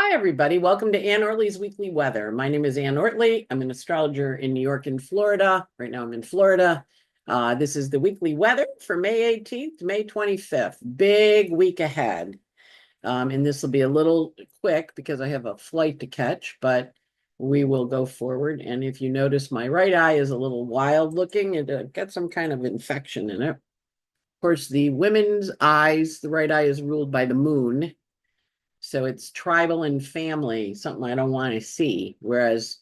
Hi, everybody. Welcome to Ann Ortelee's Weekly Weather. My name is Ann Ortelee. I'm an astrologer in New York and Florida. Right now I'm in Florida. This is the weekly weather for May 18th, May 25th. Big week ahead. And this will be a little quick because I have a flight to catch, but we will go forward. And if you notice, my right eye is a little wild looking. It got some kind of infection in it. Of course, the women's eyes, the right eye is ruled by the moon. So it's tribal and family, something I don't want to see. Whereas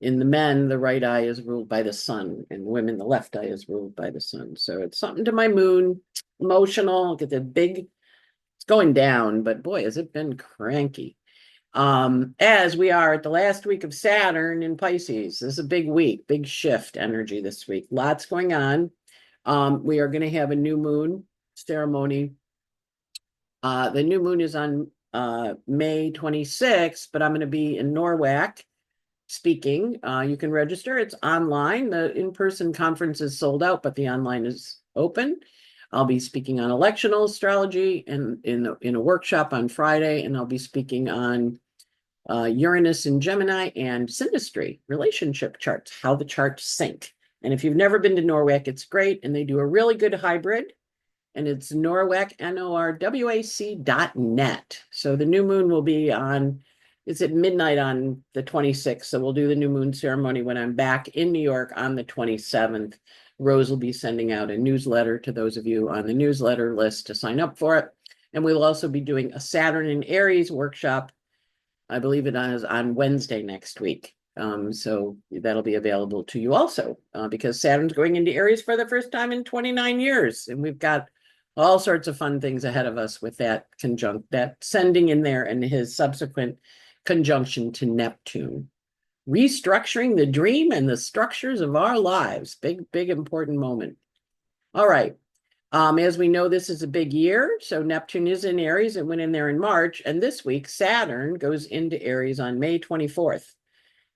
in the men, the right eye is ruled by the sun, and women, the left eye is ruled by the sun. So it's something to my moon, emotional. Get the big, it's going down, but boy, has it been cranky. As we are at the last week of Saturn in Pisces. This is a big week, big shift energy this week. Lots going on. We are going to have a new moon ceremony. The new moon is on May 26th, but I'm going to be in Norwalk speaking. You can register. It's online. The in-person conference is sold out, but the online is open. I'll be speaking on electional astrology and in a workshop on Friday, and I'll be speaking on Uranus in Gemini and synastry, relationship charts, how the charts sync. And if you've never been to Norwalk, it's great, and they do a really good hybrid. And it's Norwalk, NORWAC.net. So the new moon will be it's at midnight on the 26th. So we'll do the new moon ceremony when I'm back in New York on the 27th. Rose will be sending out a newsletter to those of you on the newsletter list to sign up for it. And we'll also be doing a Saturn and Aries workshop. I believe it is on Wednesday next week. So that'll be available to you also because Saturn's going into Aries for the first time in 29 years. And we've got all sorts of fun things ahead of us with that sending in there and his subsequent conjunction to Neptune. Restructuring the dream and the structures of our lives. Big, big, important moment. All right. As we know, this is a big year. So Neptune is in Aries. It went in there in March. And this week, Saturn goes into Aries on May 24th.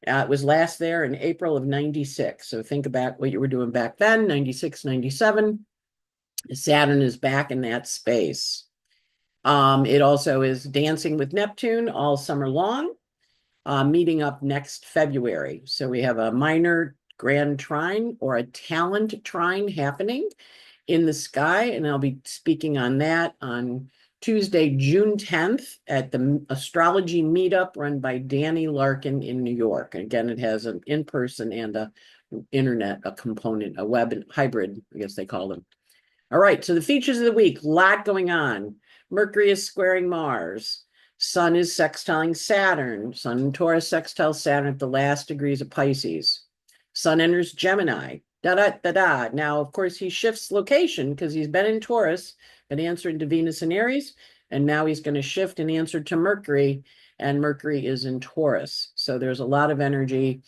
It was last there in April of 96. So think about what you were doing back then, 96, 97. Saturn is back in that space. It also is dancing with Neptune all summer long, meeting up next February. So we have a minor grand trine or a talent trine happening in the sky, and I'll be speaking on that on Tuesday, June 10th at the Astrology meetup run by Danny Larkin in New York. Again, it has an in-person and a internet, a component, a web and hybrid, I guess they call them. All right, so the features of the week, a lot going on. Mercury is squaring Mars. Sun is sextiling Saturn. Sun in Taurus sextiles Saturn at the last degrees of Pisces. Sun enters Gemini. Da-da-da-da. Now, of course, he shifts location because he's been in Taurus, been answering to Venus and Aries, and now he's going to shift and answer to Mercury, and Mercury is in Taurus. So there's a lot of energy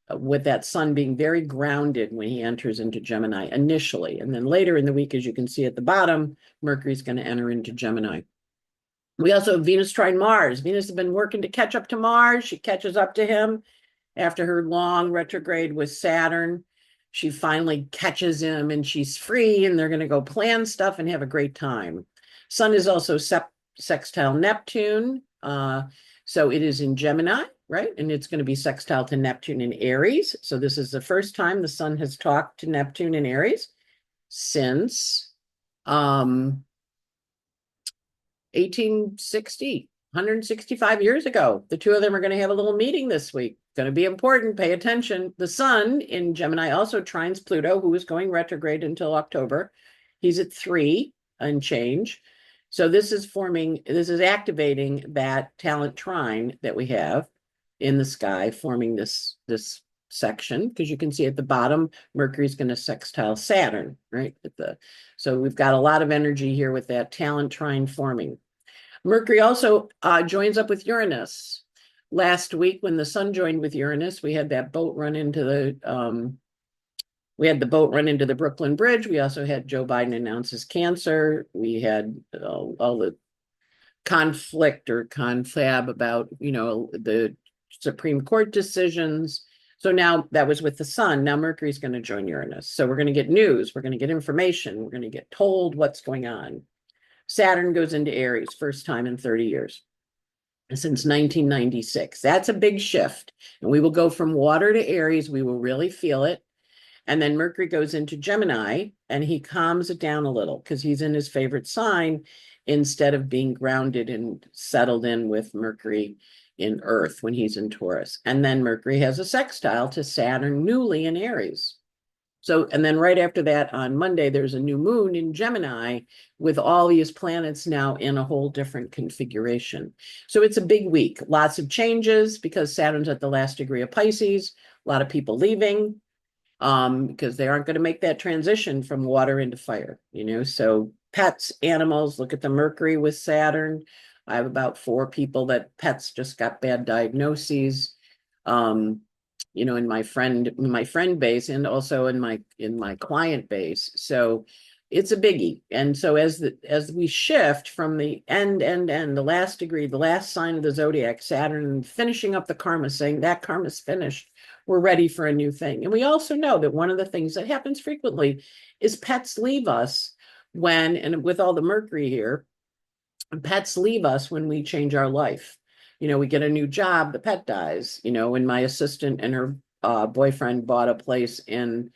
with that sun being very grounded when he enters into Gemini initially. And then later in the week, as you can see at the bottom, Mercury's going to enter into Gemini. We also have Venus trine Mars. Venus has been working to catch up to Mars. She catches up to him after her long retrograde with Saturn. She finally catches him and she's free and they're going to go plan stuff and have a great time. Sun is also sextile Neptune. So it is in Gemini, right? And it's going to be sextile to Neptune in Aries. So this is the first time the sun has talked to Neptune in Aries since 1860, 165 years ago. The two of them are going to have a little meeting this week. Going to be important. Pay attention. The sun in Gemini also trines Pluto, who is going retrograde until October. He's at 3 and change. So this is activating that talent trine that we have in the sky, forming this section, because you can see at the bottom, Mercury's going to sextile Saturn, right? So we've got a lot of energy here with that talent trine forming. Mercury also joins up with Uranus. Last week, when the sun joined with Uranus, we had that boat run into the Brooklyn Bridge. We also had Joe Biden announce his cancer. We had all the conflict or confab about, the Supreme Court decisions. So now that was with the sun. Now Mercury's going to join Uranus. So we're going to get news. We're going to get information. We're going to get told what's going on. Saturn goes into Aries, first time in 30 years. since 1996. That's a big shift. And we will go from water to Aries. We will really feel it. And then Mercury goes into Gemini and he calms it down a little because he's in his favorite sign instead of being grounded and settled in with Mercury in Earth when he's in Taurus. And then Mercury has a sextile to Saturn newly in Aries. So, and then right after that on Monday, there's a new moon in Gemini with all these planets now in a whole different configuration. So it's a big week, lots of changes because Saturn's at the last degree of Pisces, a lot of people leaving because they aren't going to make that transition from water into fire, So pets, animals, look at the Mercury with Saturn. I have about 4 people that pets just got bad diagnoses. Um, in my friend base and also in my client base. So it's a biggie. And so as we shift from the end, the last degree, the last sign of the zodiac, Saturn, finishing up the karma, saying that karma's finished, we're ready for a new thing. And we also know that one of the things that happens frequently is pets leave us and with all the Mercury here, pets leave us when we change our life. We get a new job, the pet dies. When my assistant and her boyfriend bought a place in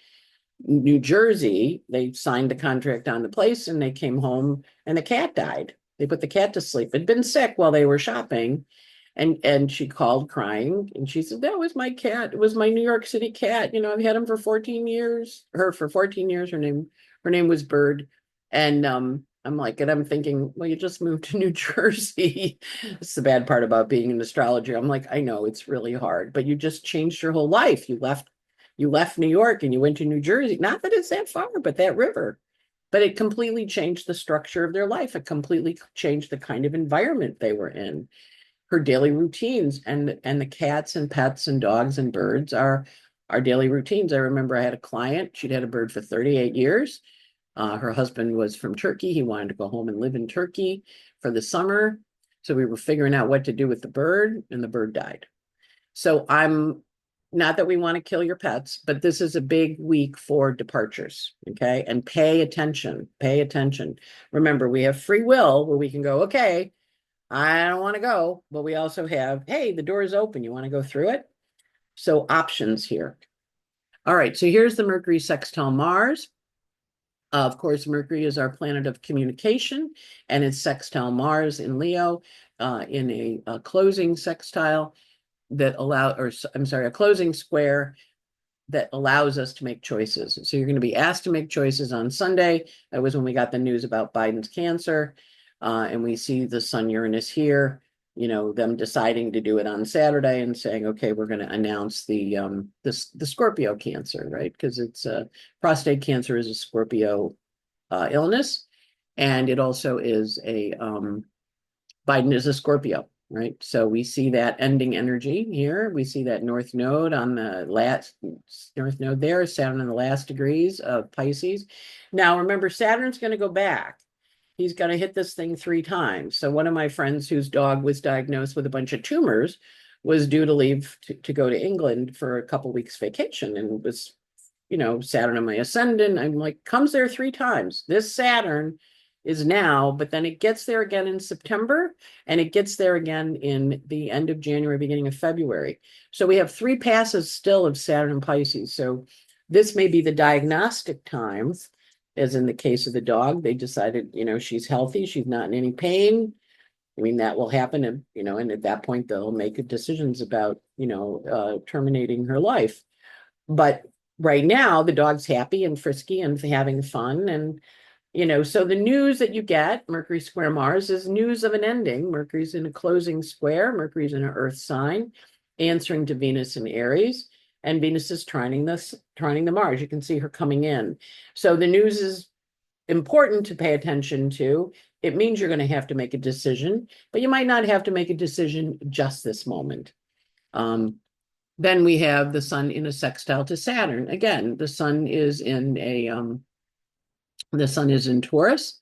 New Jersey, they signed the contract on the place and they came home and the cat died. They put the cat to sleep. It'd been sick while they were shopping. And she called crying and she said, that was my cat. It was my New York City cat. I've had him for 14 years, her for 14 years. Her name was Bird. And I'm like, and I'm thinking, well, you just moved to New Jersey. It's the bad part about being an astrologer. I'm like, I know it's really hard, but you just changed your whole life. You left New York and you went to New Jersey. Not that it's that far, but that river. But it completely changed the structure of their life. It completely changed the kind of environment they were in, her daily routines, and the cats and pets and dogs and birds are our daily routines. I remember I had a client, she'd had a bird for 38 years. Her husband was from Turkey. He wanted to go home and live in Turkey for the summer. So we were figuring out what to do with the bird, and the bird died. So I'm not that we want to kill your pets, but this is a big week for departures. Okay. And pay attention. Pay attention. Remember, we have free will where we can go, okay, I don't want to go, but we also have, hey, the door is open. You want to go through it? So options here. All right. So here's the Mercury sextile Mars. Of course, Mercury is our planet of communication, and it's sextile Mars in Leo in a closing sextile a closing square that allows us to make choices. So you're going to be asked to make choices on Sunday. That was when we got the news about Biden's cancer. And we see the Sun Uranus here, them deciding to do it on Saturday and saying, okay, we're going to announce the Scorpio cancer, right? Because it's prostate cancer is a Scorpio illness. And it also is Biden is a Scorpio, right? So we see that ending energy here. We see that North Node on the last North Node there, Saturn in the last degrees of Pisces. Now, remember, Saturn's going to go back. He's going to hit this thing 3 times. So one of my friends whose dog was diagnosed with a bunch of tumors was due to leave to go to England for a couple weeks vacation, and was, Saturn in my ascendant. I'm like, comes there 3 times. This Saturn is now, but then it gets there again in September, and it gets there again in the end of January, beginning of February. So we have 3 passes still of Saturn and Pisces. So this may be the diagnostic time, as in the case of the dog. They decided, she's healthy, she's not in any pain. I mean, that will happen, and at that point they'll make decisions about, terminating her life. But right now the dog's happy and frisky and having fun, and so the news that you get, Mercury square Mars, is news of an ending. Mercury's in a closing square. Mercury's in an Earth sign, answering to Venus in Aries, and Venus is trining the Mars. You can see her coming in. So the news is important to pay attention to. It means you're going to have to make a decision, but you might not have to make a decision just this moment. Then we have the Sun in a sextile to Saturn. Again, the Sun is in Taurus,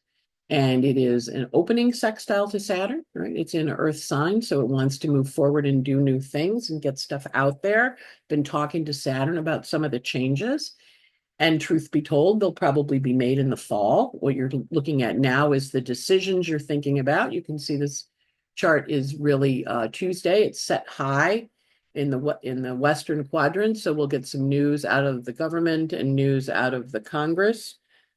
and it is an opening sextile to Saturn, right? It's in an Earth sign, so it wants to move forward and do new things and get stuff out there. Been talking to Saturn about some of the changes. And truth be told, they'll probably be made in the fall. What you're looking at now is the decisions you're thinking about. You can see this chart is really Tuesday. It's set high in the Western quadrant, so we'll get some news out of the government and news out of the Congress.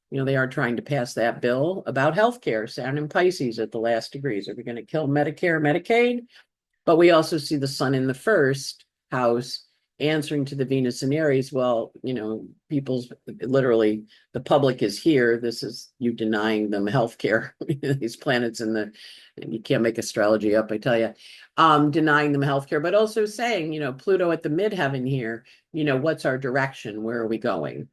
You know, they are trying to pass that bill about healthcare, Saturn and Pisces at the last degrees. Are we going to kill Medicare, Medicaid? But we also see the sun in the first house answering to the Venus and Aries. Well, you know, people's literally the public is here. This is you denying them healthcare. These planets in the, you can't make astrology up, I tell you. Denying them healthcare, but also saying, you know, Pluto at the midheaven here, you know, what's our direction? Where are we going?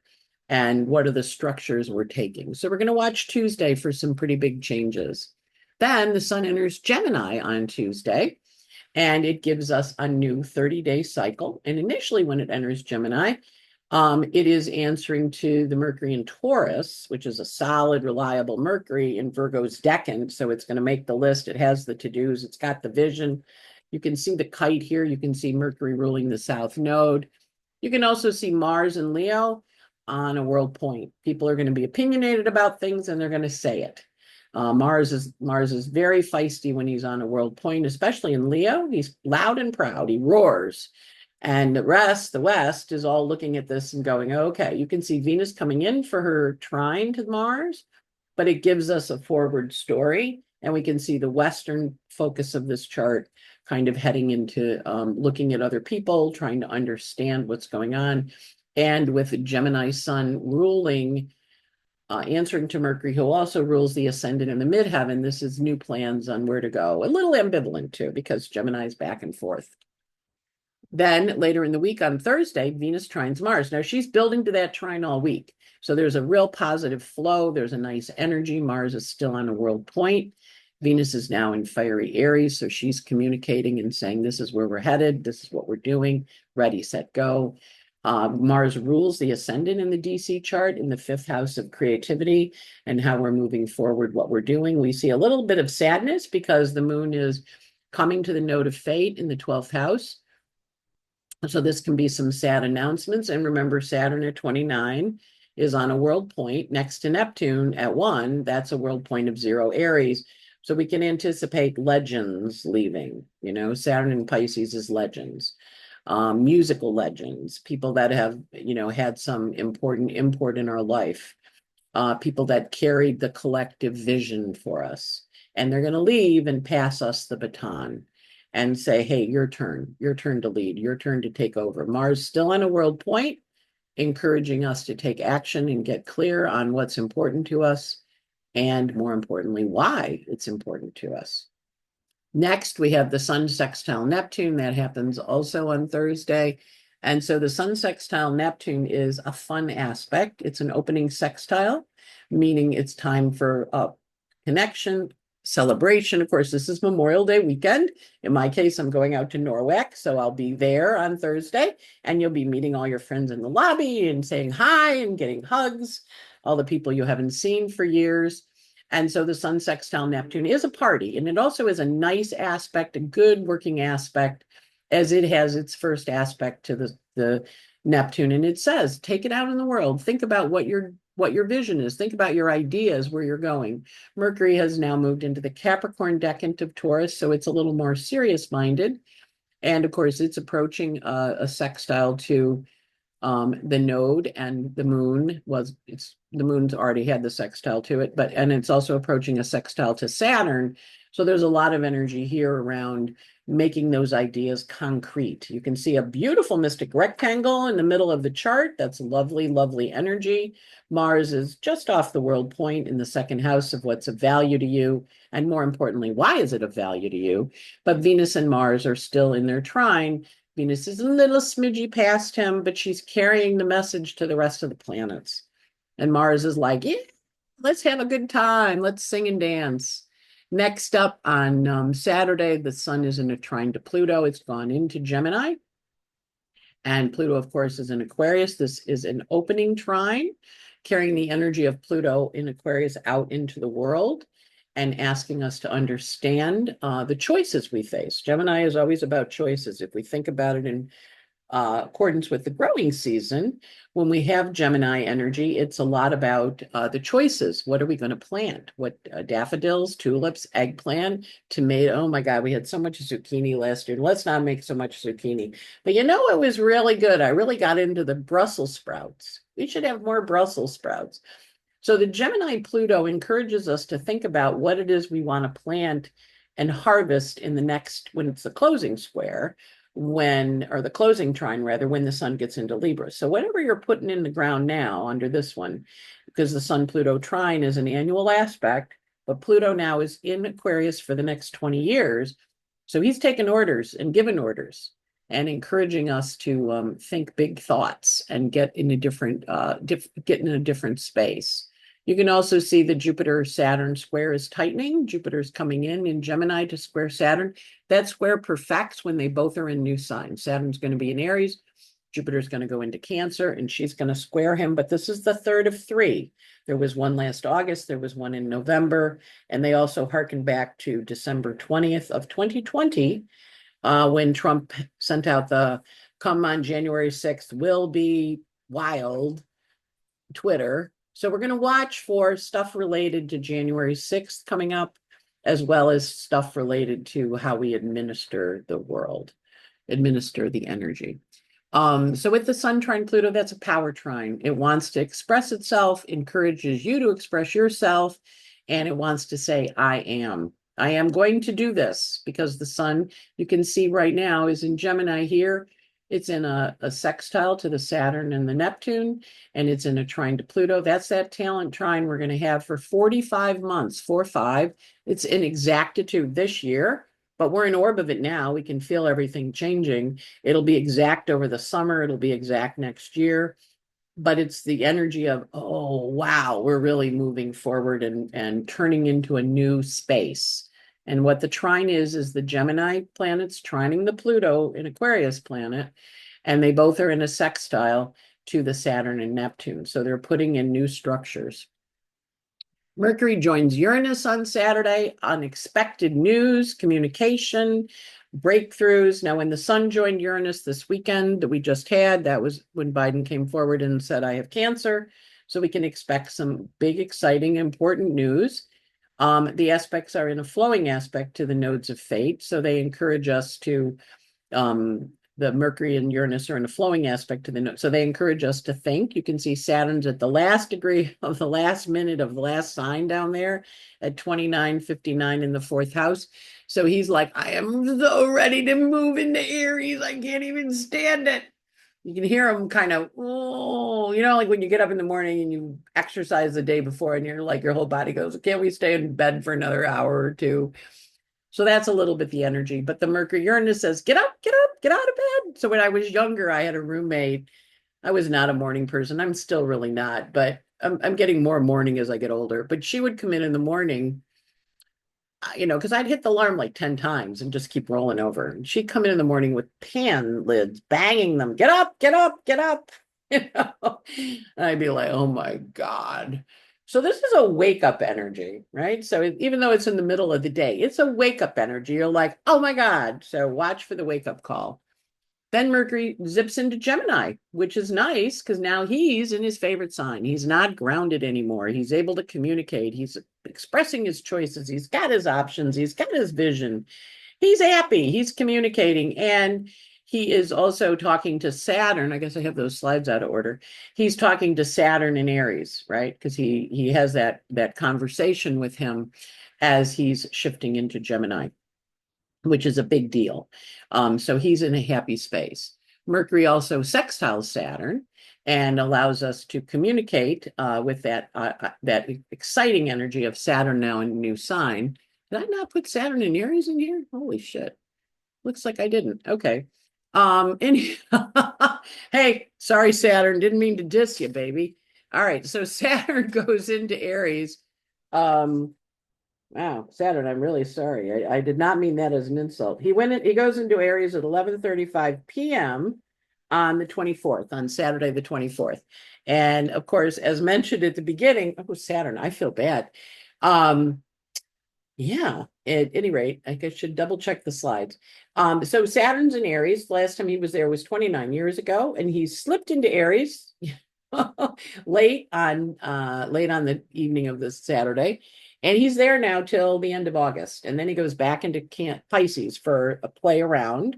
And what are the structures we're taking? So we're going to watch Tuesday for some pretty big changes. Then the sun enters Gemini on Tuesday. And it gives us a new 30-day cycle. And initially, when it enters Gemini, it is answering to the Mercury in Taurus, which is a solid, reliable Mercury in Virgo's decan. So it's going to make the list. It has the to-dos. It's got the vision. You can see the kite here. You can see Mercury ruling the South Node. You can also see Mars and Leo on a world point. People are going to be opinionated about things, and they're going to say it. Mars is very feisty when he's on a world point, especially in Leo. He's loud and proud. He roars. And the West, is all looking at this and going, okay, you can see Venus coming in for her trine to Mars, but it gives us a forward story. And we can see the Western focus of this chart kind of heading into looking at other people, trying to understand what's going on. And with Gemini sun ruling, answering to Mercury, who also rules the ascendant in the midheaven, this is new plans on where to go. A little ambivalent too, because Gemini is back and forth. Then later in the week on Thursday, Venus trines Mars. Now she's building to that trine all week. So there's a real positive flow. There's a nice energy. Mars is still on a world point. Venus is now in fiery Aries. So she's communicating and saying, this is where we're headed. This is what we're doing. Ready, set, go. Mars rules the ascendant in the DC chart in the 5th house of creativity and how we're moving forward, what we're doing. We see a little bit of sadness because the moon is coming to the node of fate in the 12th house. So this can be some sad announcements. And remember, Saturn at 29 is on a world point next to Neptune at 1. That's a world point of 0 Aries. So we can anticipate legends leaving. You know, Saturn in Pisces is legends. Musical legends, people that have, you know, had some important import in our life, people that carried the collective vision for us. And they're going to leave and pass us the baton and say, hey, your turn to lead, your turn to take over. Mars still on a world point, encouraging us to take action and get clear on what's important to us. And more importantly, why it's important to us. Next, we have the Sun sextile Neptune. That happens also on Thursday. And so the Sun sextile Neptune is a fun aspect. It's an opening sextile, meaning it's time for connection, celebration. Of course, this is Memorial Day weekend. In my case, I'm going out to Norwalk, so I'll be there on Thursday, and you'll be meeting all your friends in the lobby and saying hi and getting hugs, all the people you haven't seen for years. And so the Sun sextile Neptune is a party, and it also is a nice aspect, a good working aspect, as it has its first aspect to the Neptune. And it says, take it out in the world. Think about what your vision is. Think about your ideas, where you're going. Mercury has now moved into the Capricorn decant of Taurus, so it's a little more serious-minded. And of course, it's approaching a sextile to the node, and the moon the moon's already had the sextile to it, and it's also approaching a sextile to Saturn. So there's a lot of energy here around making those ideas concrete. You can see a beautiful mystic rectangle in the middle of the chart. That's lovely, lovely energy. Mars is just off the world point in the 2nd house of what's of value to you. And more importantly, why is it of value to you? But Venus and Mars are still in their trine. Venus is a little smidgy past him, but she's carrying the message to the rest of the planets. And Mars is like, yeah, let's have a good time. Let's sing and dance. Next up on Saturday, the sun is in a trine to Pluto. It's gone into Gemini. And Pluto, of course, is in Aquarius. This is an opening trine, carrying the energy of Pluto in Aquarius out into the world and asking us to understand the choices we face. Gemini is always about choices. If we think about it in accordance with the growing season, when we have Gemini energy, it's a lot about the choices. What are we going to plant? What daffodils, tulips, eggplant, tomato? Oh my God, we had so much zucchini last year. Let's not make so much zucchini. But you know, it was really good. I really got into the Brussels sprouts. We should have more Brussels sprouts. So the Gemini Pluto encourages us to think about what it is we want to plant and harvest in the next, when it's the closing square, or the closing trine rather, when the sun gets into Libra. So whatever you're putting in the ground now under this one, because the Sun Pluto trine is an annual aspect, but Pluto now is in Aquarius for the next 20 years. So he's taken orders and given orders and encouraging us to think big thoughts and get in a get in a different space. You can also see the Jupiter-Saturn square is tightening. Jupiter's coming in Gemini to square Saturn. That square perfects when they both are in new signs. Saturn's going to be in Aries. Jupiter's going to go into Cancer, and she's going to square him. But this is the third of three. There was one last August. There was one in November. And they also harken back to December 20th of 2020, when Trump sent out the "come on January 6th will be wild" Twitter. So we're going to watch for stuff related to January 6th coming up, as well as stuff related to how we administer the world, administer the energy. So with the Sun trine Pluto, that's a power trine. It wants to express itself, encourages you to express yourself, and it wants to say, I am going to do this, because the Sun, you can see right now, is in Gemini here. It's in a sextile to the Saturn and the Neptune, and it's in a trine to Pluto. That's that talent trine we're going to have for 45 months, 4-5. It's in exactitude this year, but we're in orb of it now. We can feel everything changing. It'll be exact over the summer. It'll be exact next year. But it's the energy of, oh, wow, we're really moving forward and turning into a new space. And what the trine is the Gemini planets trining the Pluto in Aquarius planet, and they both are in a sextile to the Saturn and Neptune. So they're putting in new structures. Mercury joins Uranus on Saturday. Unexpected news, communication, breakthroughs. Now, when the Sun joined Uranus this weekend that we just had, that was when Biden came forward and said, I have cancer. So we can expect some big, exciting, important news. The aspects are in a flowing aspect to the nodes of fate. So they encourage us to, the Mercury and Uranus are in a flowing aspect to the node. So they encourage us to think. You can see Saturn's at the last degree of the last minute of the last sign down there at 29:59 in the fourth house. So he's like, I am so ready to move into Aries. I can't even stand it. You can hear him kind of, oh, like when you get up in the morning and you exercise the day before and you're like, your whole body goes, can't we stay in bed for another hour or two? So that's a little bit the energy. But the Mercury Uranus says, get up, get up, get out of bed. So when I was younger, I had a roommate. I was not a morning person. I'm still really not, but I'm getting more morning as I get older. But she would come in the morning, because I'd hit the alarm like 10 times and just keep rolling over. And she'd come in the morning with pan lids, banging them, get up, get up, get up. And I'd be like, oh my God. So this is a wake up energy, right? So even though it's in the middle of the day, it's a wake up energy. You're like, oh my God. So watch for the wake up call. Then Mercury zips into Gemini, which is nice because now he's in his favorite sign. He's not grounded anymore. He's able to communicate. He's expressing his choices. He's got his options. He's got his vision. He's happy. He's communicating. And he is also talking to Saturn. I guess I have those slides out of order. He's talking to Saturn in Aries, right? Because he has that conversation with him as he's shifting into Gemini, which is a big deal. So he's in a happy space. Mercury also sextiles Saturn and allows us to communicate with that exciting energy of Saturn now in a new sign. Did I not put Saturn and Aries in here? Holy shit. Looks like I didn't. Okay. Hey, sorry, Saturn. Didn't mean to diss you, baby. All right. So Saturn goes into Aries. Wow, Saturn, I'm really sorry. I did not mean that as an insult. He goes into Aries at 11:35 p.m. on the 24th, on Saturday the 24th. And of course, as mentioned at the beginning, oh, Saturn, I feel bad. Yeah, at any rate, I guess I should double check the slides. So Saturn's in Aries. Last time he was there was 29 years ago, and he slipped into Aries late on the evening of this Saturday. And he's there now till the end of August. And then he goes back into Pisces for a play around.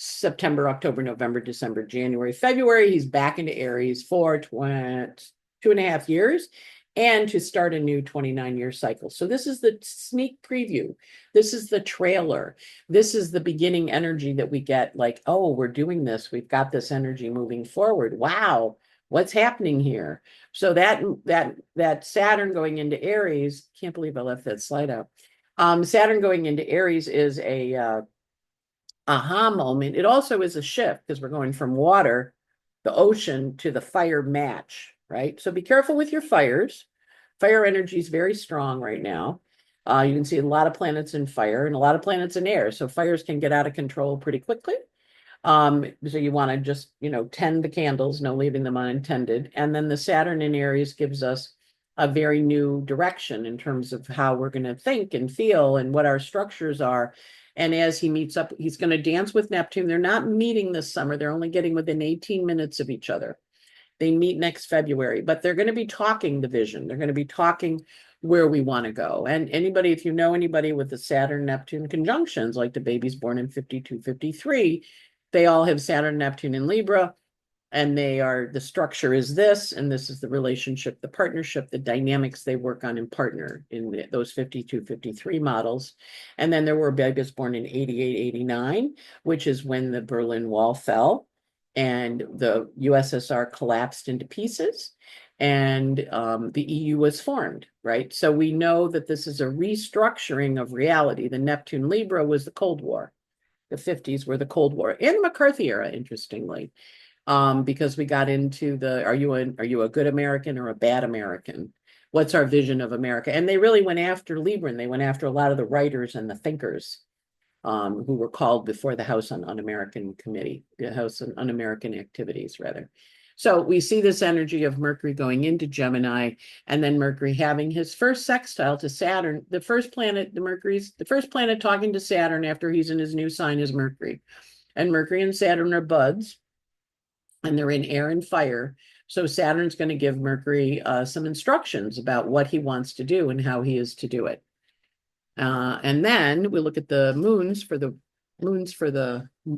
September, October, November, December, January, February. He's back into Aries for 2.5 years and to start a new 29-year cycle. So this is the sneak preview. This is the trailer. This is the beginning energy that we get like, oh, we're doing this. We've got this energy moving forward. Wow, what's happening here? So that Saturn going into Aries, can't believe I left that slide out. Saturn going into Aries is a aha moment. It also is a shift because we're going from water, the ocean, to the fire match, right? So be careful with your fires. Fire energy is very strong right now. You can see a lot of planets in fire and a lot of planets in air. So fires can get out of control pretty quickly. So you want to just, tend the candles, no leaving them unattended. And then the Saturn in Aries gives us a very new direction in terms of how we're going to think and feel and what our structures are. And as he meets up, he's going to dance with Neptune. They're not meeting this summer. They're only getting within 18 minutes of each other. They meet next February, but they're going to be talking the vision. They're going to be talking where we want to go. And anybody, if you know anybody with the Saturn Neptune conjunctions, like the babies born in 52, 53, they all have Saturn, Neptune in Libra, and the structure is this, and this is the relationship, the partnership, the dynamics they work on in partner in those 52, 53 models. And then there were babies born in 88, 89, which is when the Berlin Wall fell and the USSR collapsed into pieces and the EU was formed, right? So we know that this is a restructuring of reality. The Neptune Libra was the Cold War. The 50s were the Cold War and the McCarthy era, interestingly, because we got into are you a good American or a bad American? What's our vision of America? And they really went after Libra, and they went after a lot of the writers and the thinkers who were called before the House on Un-American Committee, the House on Un-American Activities, rather. So we see this energy of Mercury going into Gemini, and then Mercury having his first sextile to Saturn. The first planet, the first planet talking to Saturn after he's in his new sign is Mercury. And Mercury and Saturn are buds, and they're in air and fire. So Saturn's going to give Mercury some instructions about what he wants to do and how he is to do it. And then we look at the moons for the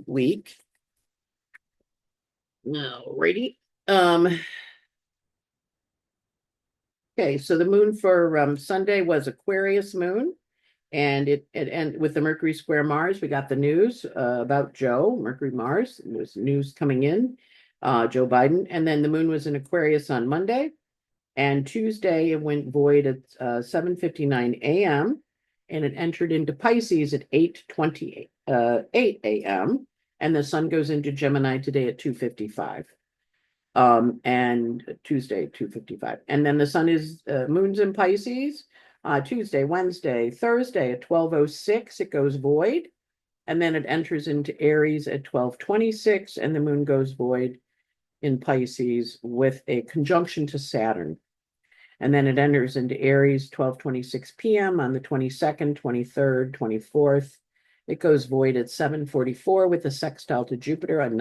week. Alrighty. Okay, so the moon for Sunday was Aquarius moon, and and with the Mercury square Mars, we got the news about Joe, Mercury Mars. There's news coming in, Joe Biden, and then the moon was in Aquarius on Monday, and Tuesday it went void at 7:59 a.m. and it entered into Pisces at 8:28 a.m. and the sun goes into Gemini today at 2:55. And Tuesday 2:55, and then the sun is moon's in Pisces Tuesday, Wednesday, Thursday at 12:06 it goes void, and then it enters into Aries at 12:26, and the moon goes void in Pisces with a conjunction to Saturn, and then it enters into Aries 12:26 p.m. on the 22nd, 23rd, 24th. It goes void at 7:44 with a sextile to Jupiter, another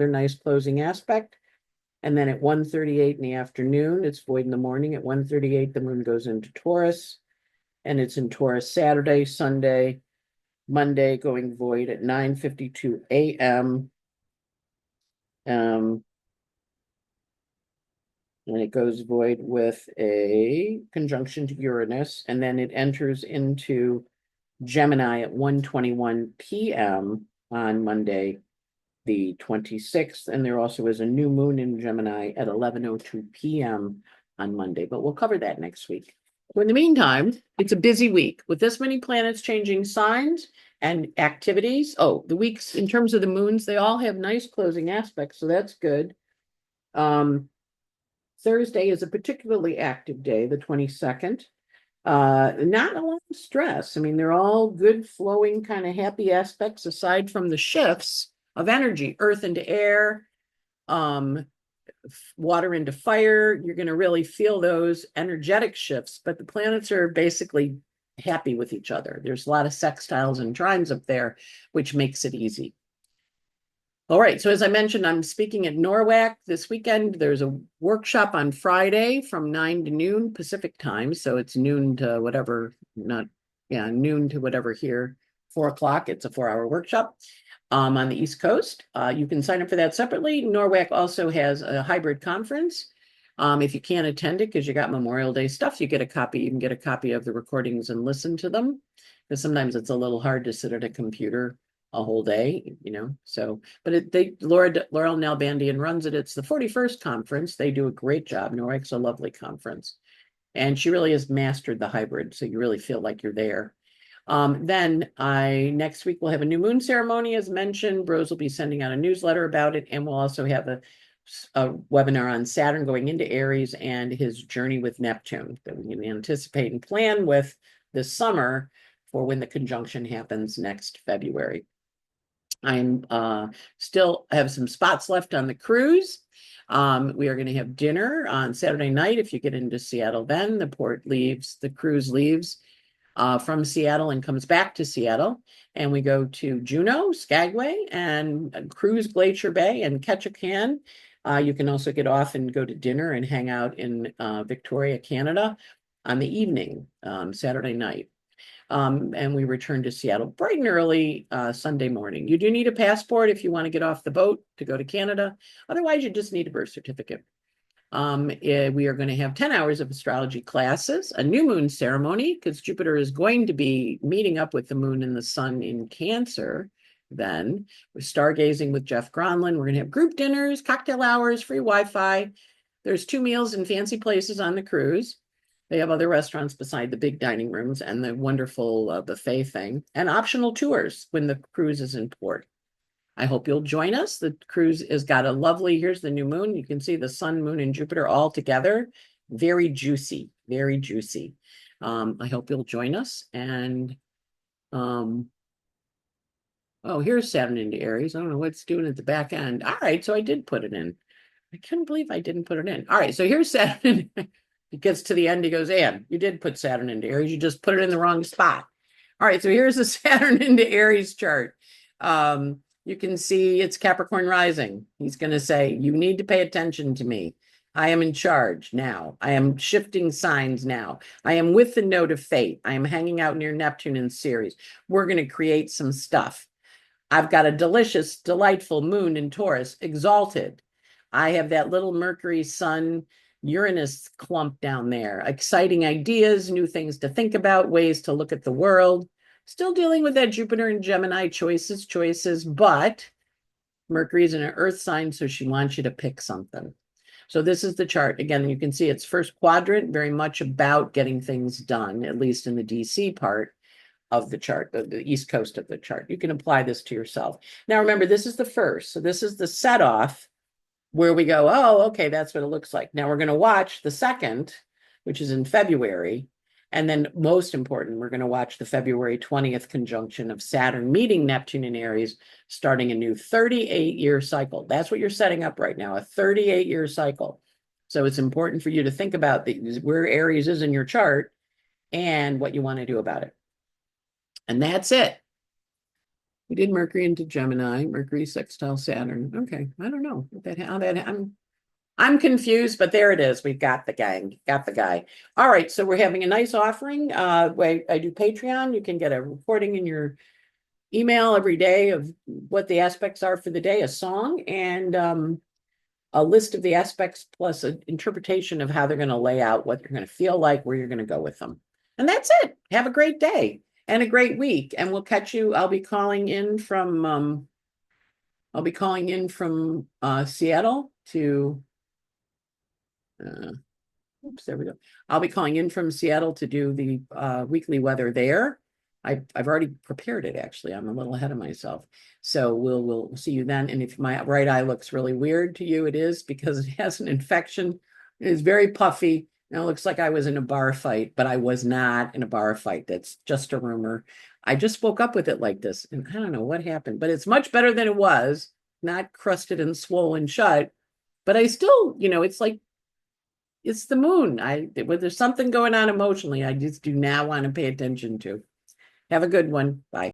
nice closing aspect. And then at 1:38 in the afternoon, it's void in the morning. At 1:38, the moon goes into Taurus, and it's in Taurus Saturday, Sunday, Monday, going void at 9:52 a.m. And it goes void with a conjunction to Uranus, and then it enters into Gemini at 1:21 p.m. on Monday, the 26th, and there also is a new moon in Gemini at 11:02 p.m. on Monday, but we'll cover that next week. So in the meantime, it's a busy week with this many planets changing signs and activities. Oh, the weeks in terms of the moons, they all have nice closing aspects, so that's good. Thursday is a particularly active day, the 22nd. Not a lot of stress. I mean, they're all good flowing kind of happy aspects aside from the shifts of energy, earth into air, water into fire. You're going to really feel those energetic shifts, but the planets are basically happy with each other. There's a lot of sextiles and trines up there, which makes it easy. All right, so as I mentioned, I'm speaking at NORWAC this weekend. There's a workshop on Friday from 9 to noon Pacific time. So it's noon to whatever, noon to whatever here, 4 o'clock. It's a 4-hour workshop on the East Coast. You can sign up for that separately. NORWAC also has a hybrid conference. If you can't attend it because you got Memorial Day stuff, you get a copy. You can get a copy of the recordings and listen to them, because sometimes it's a little hard to sit at a computer a whole day, so, but Laurel Nalbandian runs it. It's the 41st conference. They do a great job. NORWAC's a lovely conference, and she really has mastered the hybrid, so you really feel like you're there. Then next week we'll have a new moon ceremony, as mentioned. Rose will be sending out a newsletter about it, and we'll also have a webinar on Saturn going into Aries and his journey with Neptune that we can anticipate and plan with this summer for when the conjunction happens next February. I'm still have some spots left on the cruise. We are going to have dinner on Saturday night. If you get into Seattle, then the cruise leaves from Seattle and comes back to Seattle. And we go to Juneau, Skagway, and cruise Glacier Bay and Ketchikan. You can also get off and go to dinner and hang out in Victoria, Canada on the evening, Saturday night. And we return to Seattle bright and early Sunday morning. You do need a passport if you want to get off the boat to go to Canada. Otherwise, you just need a birth certificate. We are going to have 10 hours of astrology classes, a new moon ceremony, because Jupiter is going to be meeting up with the moon and the sun in Cancer. Then we're stargazing with Jeff Gronlund. We're going to have group dinners, cocktail hours, free Wi-Fi. There's 2 meals in fancy places on the cruise. They have other restaurants beside the big dining rooms and the wonderful buffet thing, and optional tours when the cruise is in port. I hope you'll join us. The cruise has got a lovely, here's the new moon. You can see the sun, moon, and Jupiter all together. Very juicy, very juicy. I hope you'll join us. And, oh, here's Saturn into Aries. I don't know what it's doing at the back end. All right, so I did put it in. I couldn't believe I didn't put it in. All right, so here's Saturn. It gets to the end, he goes, Anne, you did put Saturn into Aries. You just put it in the wrong spot. All right, so here's the Saturn into Aries chart. You can see it's Capricorn rising. He's going to say, you need to pay attention to me. I am in charge now. I am shifting signs now. I am with the node of fate. I am hanging out near Neptune in Ceres. We're going to create some stuff. I've got a delicious, delightful moon in Taurus, exalted. I have that little Mercury, Sun, Uranus clump down there. Exciting ideas, new things to think about, ways to look at the world. Still dealing with that Jupiter and Gemini choices, but Mercury's in an earth sign, so she wants you to pick something. So this is the chart. Again, you can see it's first quadrant, very much about getting things done, at least in the DC part of the chart, the East Coast of the chart. You can apply this to yourself. Now, remember, this is the first. So this is the set off where we go, oh, okay, that's what it looks like. Now we're going to watch the second, which is in February. And then most important, we're going to watch the February 20th conjunction of Saturn meeting Neptune in Aries, starting a new 38-year cycle. That's what you're setting up right now, a 38-year cycle. So it's important for you to think about where Aries is in your chart and what you want to do about it. And that's it. We did Mercury into Gemini, Mercury sextile Saturn. Okay, I don't know I'm confused, but there it is. We've got the guy. All right, so we're having a nice offering. I do Patreon. You can get a recording in your email every day of what the aspects are for the day, a song, and a list of the aspects plus an interpretation of how they're going to lay out what you're going to feel like, where you're going to go with them. And that's it. Have a great day and a great week. And we'll catch you. I'll be calling in from Seattle to oops, there we go. I'll be calling in from Seattle to do the weekly weather there. I've already prepared it, actually. I'm a little ahead of myself. So we'll see you then. And if my right eye looks really weird to you, it is because it has an infection. It is very puffy. Now it looks like I was in a bar fight, but I was not in a bar fight. That's just a rumor. I just woke up with it like this, and I don't know what happened, but it's much better than it was. Not crusted and swollen shut, but I still, it's like It's the moon. When there's something going on emotionally, I just do not want to pay attention to. Have a good one. Bye.